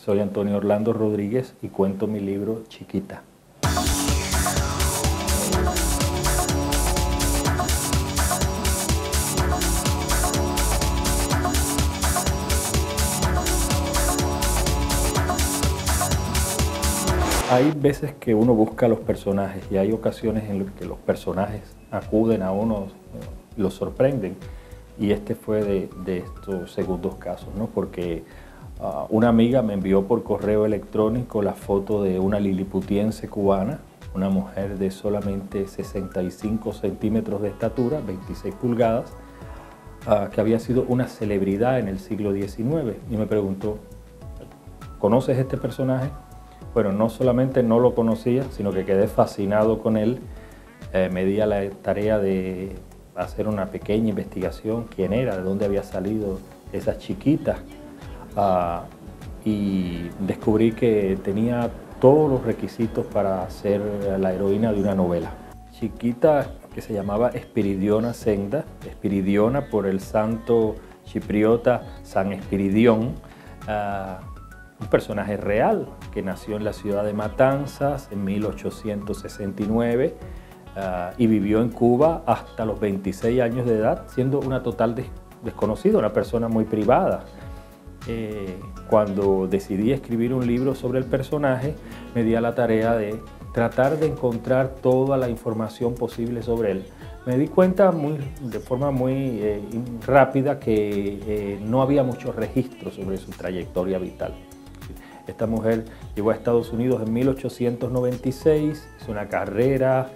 Soy Antonio Orlando Rodríguez y cuento mi libro Chiquita. Hay veces que uno busca a los personajes y hay ocasiones en las que los personajes acuden a uno, los sorprenden. Y este fue de estos segundos casos, ¿no? Porque una amiga me envió por correo electrónico la foto de una liliputiense cubana, una mujer de solamente 65 centímetros de estatura, 26 pulgadas, que había sido una celebridad en el siglo XIX. Y me preguntó, ¿conoces este personaje? Bueno, no solamente no lo conocía, sino que quedé fascinado con él. Me di a la tarea de hacer una pequeña investigación, quién era, de dónde había salido esa chiquita. Y descubrí que tenía todos los requisitos para ser la heroína de una novela. Chiquita, que se llamaba Espiridiona Senda, Espiridiona por el santo chipriota San Espiridión, un personaje real que nació en la ciudad de Matanzas en 1869 y vivió en Cuba hasta los 26 años de edad, siendo una total desconocida, una persona muy privada. Cuando decidí escribir un libro sobre el personaje, me di a la tarea de tratar de encontrar toda la información posible sobre él. Me di cuenta de forma muy rápida que no había muchos registros sobre su trayectoria vital. Esta mujer llegó a Estados Unidos en 1896, hizo una carrera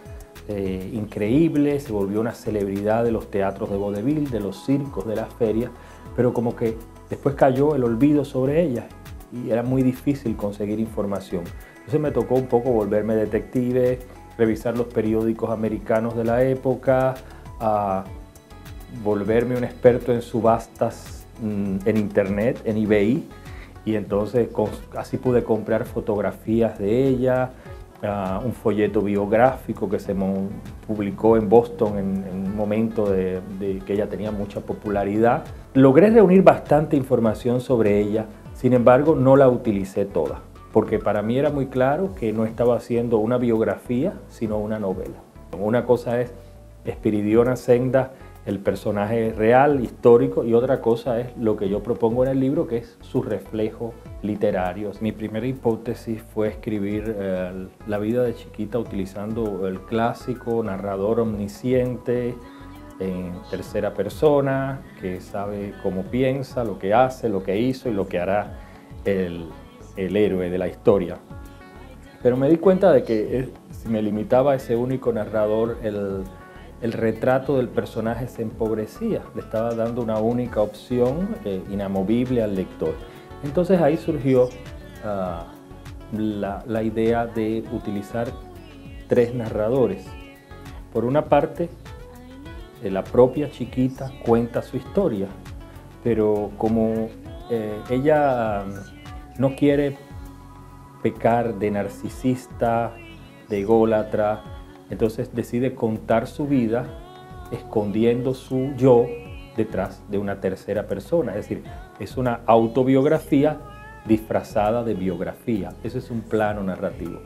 increíble, se volvió una celebridad de los teatros de vodevil, de los circos, de las ferias, pero como que después cayó el olvido sobre ella y era muy difícil conseguir información. Entonces me tocó un poco volverme detective, revisar los periódicos americanos de la época, volverme un experto en subastas en internet, en eBay, y entonces así pude comprar fotografías de ella, un folleto biográfico que se publicó en Boston en un momento de que ella tenía mucha popularidad. Logré reunir bastante información sobre ella, sin embargo no la utilicé toda, porque para mí era muy claro que no estaba haciendo una biografía, sino una novela. Una cosa es Espiridiona Senda, el personaje real, histórico, y otra cosa es lo que yo propongo en el libro, que es su reflejo literario. Mi primera hipótesis fue escribir la vida de Chiquita utilizando el clásico narrador omnisciente en tercera persona, que sabe cómo piensa, lo que hace, lo que hizo y lo que hará el héroe de la historia. Pero me di cuenta de que si me limitaba a ese único narrador, el retrato del personaje se empobrecía, le estaba dando una única opción inamovible al lector. Entonces ahí surgió la idea de utilizar tres narradores. Por una parte, la propia Chiquita cuenta su historia, pero como ella no quiere pecar de narcisista, de ególatra, entonces decide contar su vida escondiendo su yo detrás de una tercera persona. Es decir, es una autobiografía disfrazada de biografía. Ese es un plano narrativo.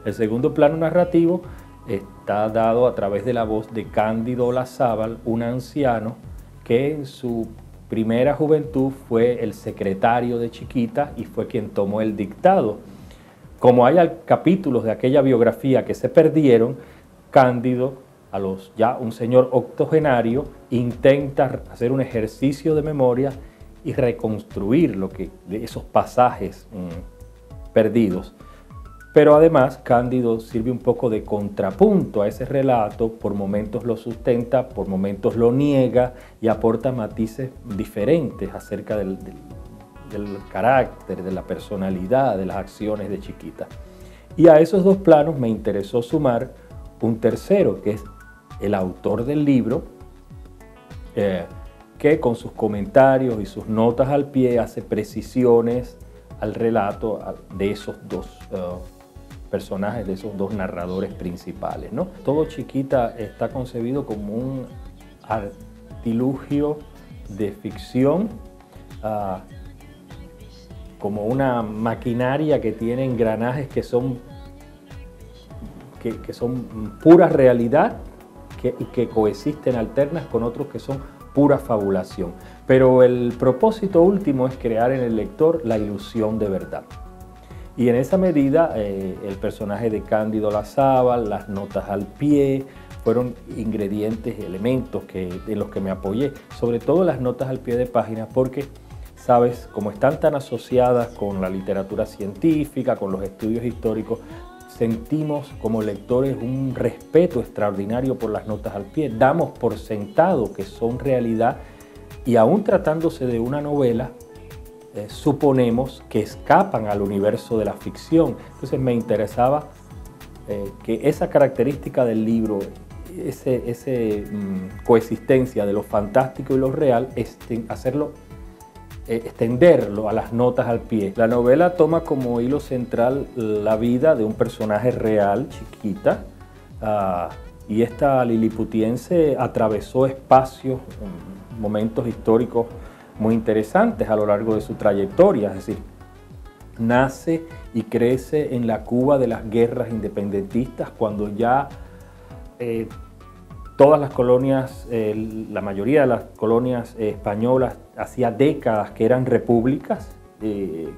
El segundo plano narrativo está dado a través de la voz de Cándido Olazábal, un anciano que en su primera juventud fue el secretario de Chiquita y fue quien tomó el dictado. Como hay capítulos de aquella biografía que se perdieron, Cándido, ya un señor octogenario, intenta hacer un ejercicio de memoria y reconstruir de esos pasajes perdidos. Pero además, Cándido sirve un poco de contrapunto a ese relato, por momentos lo sustenta, por momentos lo niega y aporta matices diferentes acerca del carácter, de la personalidad, de las acciones de Chiquita. Y a esos dos planos me interesó sumar un tercero, que es el autor del libro, que con sus comentarios y sus notas al pie hace precisiones al relato de esos dos personajes, de esos dos narradores principales, ¿no? Todo Chiquita está concebido como un artilugio de ficción como una maquinaria que tiene engranajes que son pura realidad y que coexisten alternas con otros que son pura fabulación. Pero el propósito último es crear en el lector la ilusión de verdad. Y en esa medida el personaje de Cándido Lazábal, las notas al pie, fueron ingredientes, elementos en los que me apoyé. Sobre todo las notas al pie de página porque, sabes, como están tan asociadas con la literatura científica, con los estudios históricos, sentimos como lectores un respeto extraordinario por las notas al pie. Damos por sentado que son realidad y aún tratándose de una novela, suponemos que escapan al universo de la ficción. Entonces me interesaba que esa característica del libro, esa coexistencia de lo fantástico y lo real, extenderlo a las notas al pie. La novela toma como hilo central la vida de un personaje real, Chiquita, y esta liliputiense atravesó espacios, momentos históricos muy interesantes a lo largo de su trayectoria, es decir, nace y crece en la Cuba de las guerras independentistas, cuando ya todas las colonias, la mayoría de las colonias españolas, hacía décadas que eran repúblicas.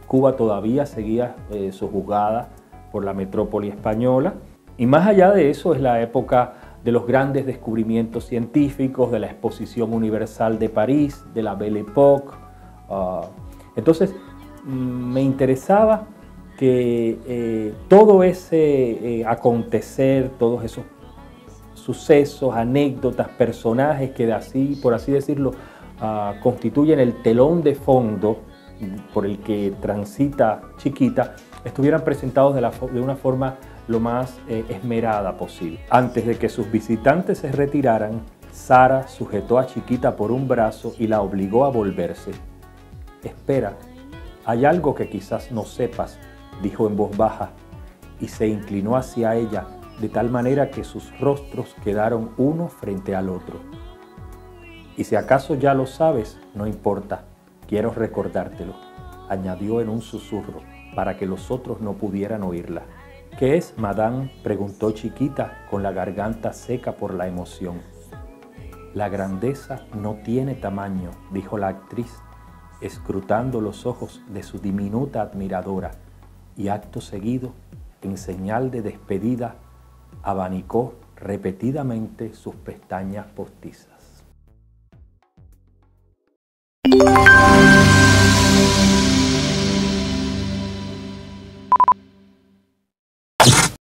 Cuba todavía seguía sojuzgada por la metrópoli española. Y más allá de eso es la época de los grandes descubrimientos científicos, de la Exposición Universal de París, de la Belle Époque. Entonces me interesaba que todo ese acontecer, todos esos sucesos, anécdotas, personajes que por así decirlo, constituyen el telón de fondo por el que transita Chiquita, estuvieran presentados de una forma lo más esmerada posible. Antes de que sus visitantes se retiraran, Sara sujetó a Chiquita por un brazo y la obligó a volverse. «Espera, hay algo que quizás no sepas», dijo en voz baja, y se inclinó hacia ella de tal manera que sus rostros quedaron uno frente al otro. «Y si acaso ya lo sabes, no importa, quiero recordártelo», añadió en un susurro para que los otros no pudieran oírla. «¿Qué es, madame?», preguntó Chiquita con la garganta seca por la emoción. «La grandeza no tiene tamaño», dijo la actriz, escrutando los ojos de su diminuta admiradora, y acto seguido, en señal de despedida, abanicó repetidamente sus pestañas postizas.